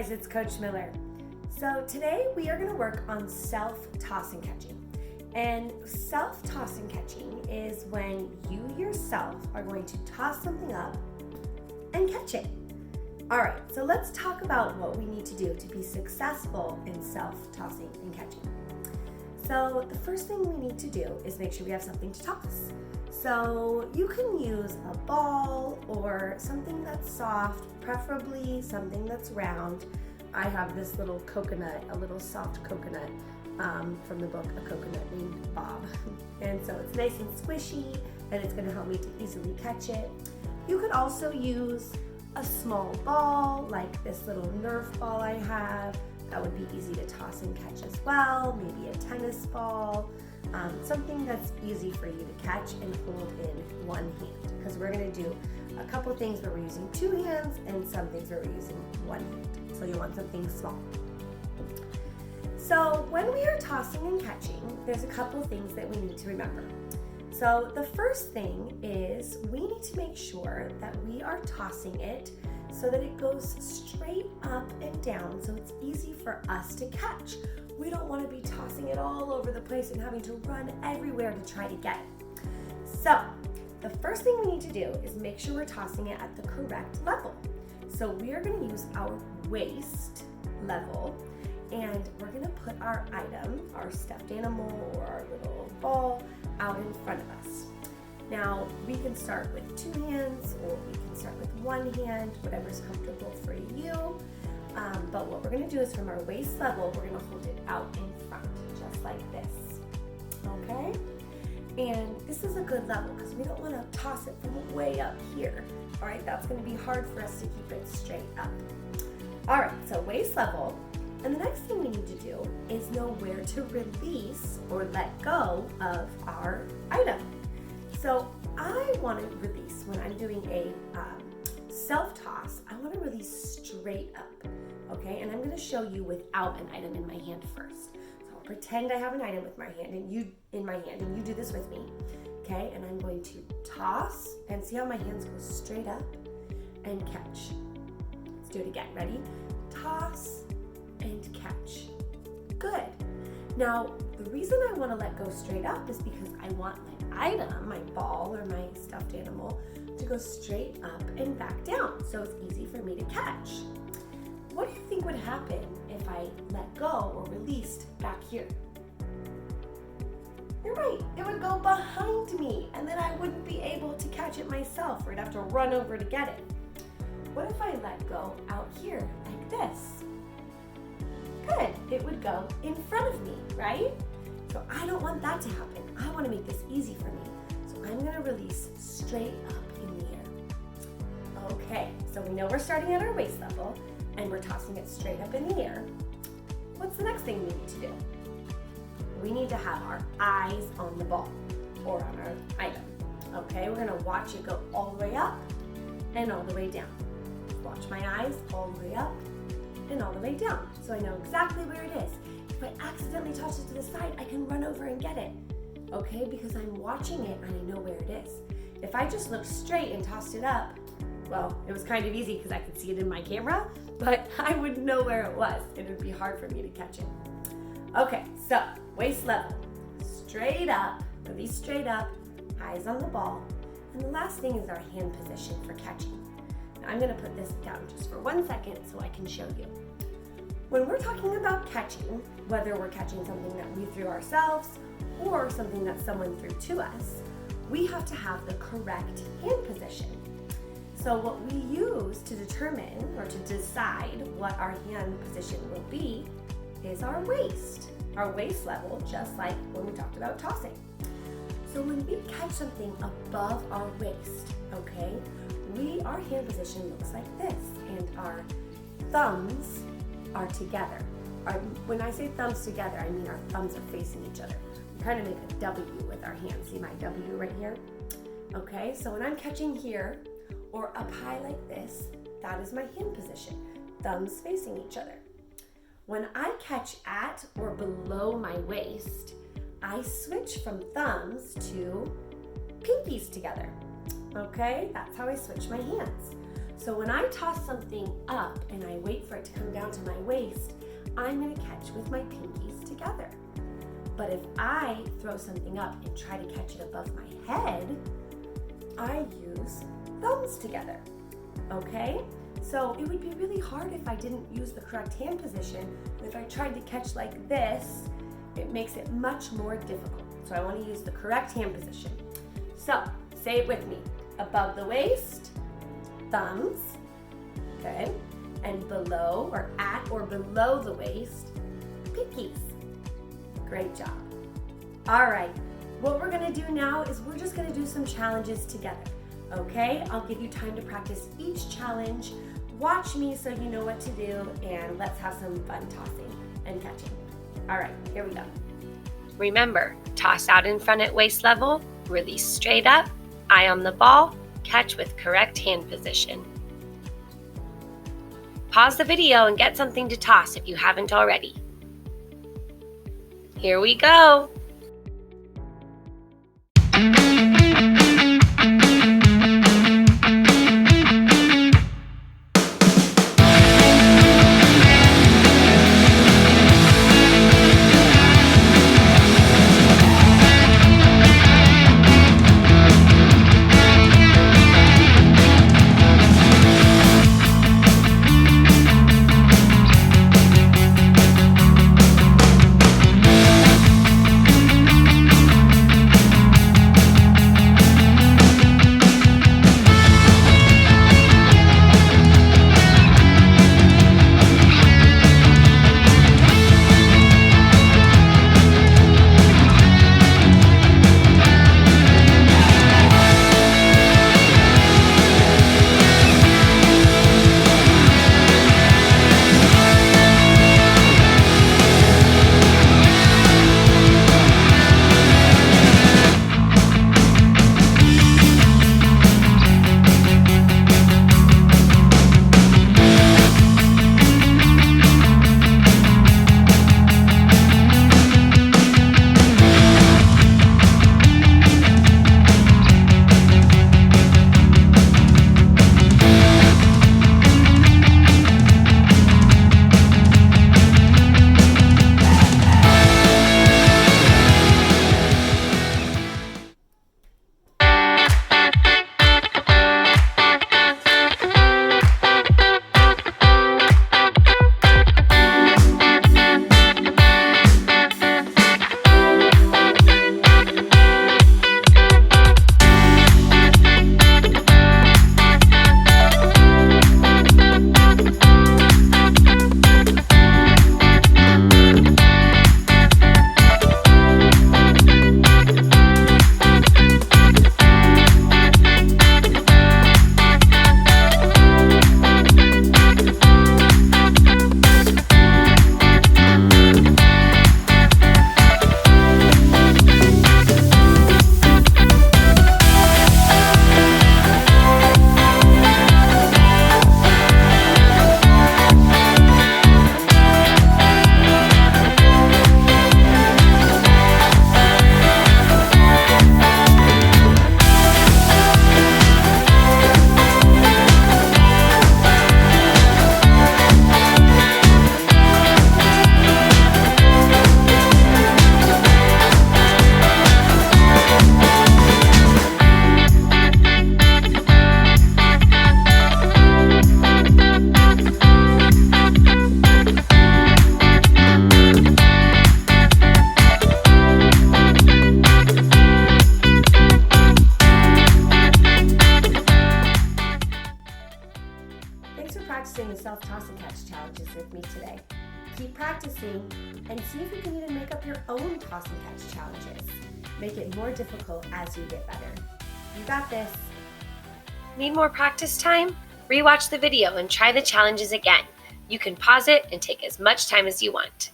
guys, it's Coach Miller. So today we are going to work on self-tossing catching. And self-tossing catching is when you yourself are going to toss something up and catch it. All right, so let's talk about what we need to do to be successful in self-tossing and catching. So the first thing we need to do is make sure we have something to toss. So you can use a ball or something that's soft, preferably something that's round. I have this little coconut, a little soft coconut from the book A Coconut Named Bob. And so it's nice and squishy and it's gonna help me to easily catch it. You could also use a small ball, like this little Nerf ball I have. That would be easy to toss and catch as well. Maybe a tennis ball. Something that's easy for you to catch and hold in one hand, because we're going to do a couple things where we're using two hands and some things where we're using one hand. So you want something small. So when we are tossing and catching, there's a couple things that we need to remember. So the first thing is we need to make sure that we are tossing it so that it goes straight up and down, so it's easy for us to catch. We don't want to be tossing it all over the place and having to run everywhere to try to get it. So the first thing we need to do is make sure we're tossing it at the correct level. So we are going to use our waist level, and we're going to put our item, our stuffed animal or our little ball, out in front of us. Now we can start with two hands or we can start with one hand, whatever's comfortable for you. But what we're going to do is from our waist level, we're going to hold it out in front, just like this, okay? And this is a good level because we don't want to toss it from way up here, all right? That's going to be hard for us to keep it straight up. All right, so waist level. And the next thing we need to do is know where to release or let go of our item. So I want to release, when I'm doing a self-toss, I want to release straight up, okay? And I'm going to show you without an item in my hand first. So I'll pretend I have an item with my hand and you do this with me, okay? And I'm going to toss and see how my hands go straight up and catch. Let's do it again. Ready? Toss and catch. Good. Now, the reason I want to let go straight up is because I want my item, my ball or my stuffed animal, to go straight up and back down, so it's easy for me to catch. What do you think would happen if I let go or released back here? You're right, it would go behind me, and then I wouldn't be able to catch it myself, or I'd have to run over to get it. What if I let go out here like this? Good, it would go in front of me, right? So I don't want that to happen. I want to make this easy for me. So I'm going to release straight up in the air. Okay, so we know we're starting at our waist level and we're tossing it straight up in the air. What's the next thing we need to do? We need to have our eyes on the ball or on our item. Okay, we're going to watch it go all the way up and all the way down. Watch my eyes all the way up and all the way down, so I know exactly where it is. If I accidentally toss it to the side, I can run over and get it, okay? Because I'm watching it and I know where it is. If I just looked straight and tossed it up, well, it was kind of easy because I could see it in my camera, but I wouldn't know where it was. It would be hard for me to catch it. Okay, so waist level, straight up, release straight up, eyes on the ball, and the last thing is our hand position for catching. I'm going to put this down just for 1 second so I can show you. When we're talking about catching, whether we're catching something that we threw ourselves or something that someone threw to us, we have to have the correct hand position. So what we use to determine or to decide what our hand position will be is our waist level, just like when we talked about tossing. So when we catch something above our waist, okay, our hand position looks like this, and our thumbs are together. When I say thumbs together, I mean our thumbs are facing each other. We kind of make a W with our hands. See my W right here? Okay, so when I'm catching here or up high like this, that is my hand position. Thumbs facing each other. When I catch at or below my waist, I switch from thumbs to pinkies together. Okay, that's how I switch my hands. So when I toss something up and I wait for it to come down to my waist, I'm going to catch with my pinkies together. But if I throw something up and try to catch it above my head, I use thumbs together, okay? So it would be really hard if I didn't use the correct hand position. If I tried to catch like this, it makes it much more difficult. So I want to use the correct hand position. So say it with me. Above the waist, thumbs, okay? And below or at or below the waist, pinkies. Great job. All right, what we're gonna do now is we're just gonna do some challenges together, okay? I'll give you time to practice each challenge. Watch me so you know what to do, and let's have some fun tossing and catching. All right, here we go. Remember, toss out in front at waist level, release straight up, eye on the ball, catch with correct hand position. Pause the video and get something to toss if you haven't already. Here we go. practicing the self-toss and catch challenges with me today. Keep practicing and see if you can even make up your own toss and catch challenges. Make it more difficult as you get better. You got this. Need more practice time? Rewatch the video and try the challenges again. You can pause it and take as much time as you want.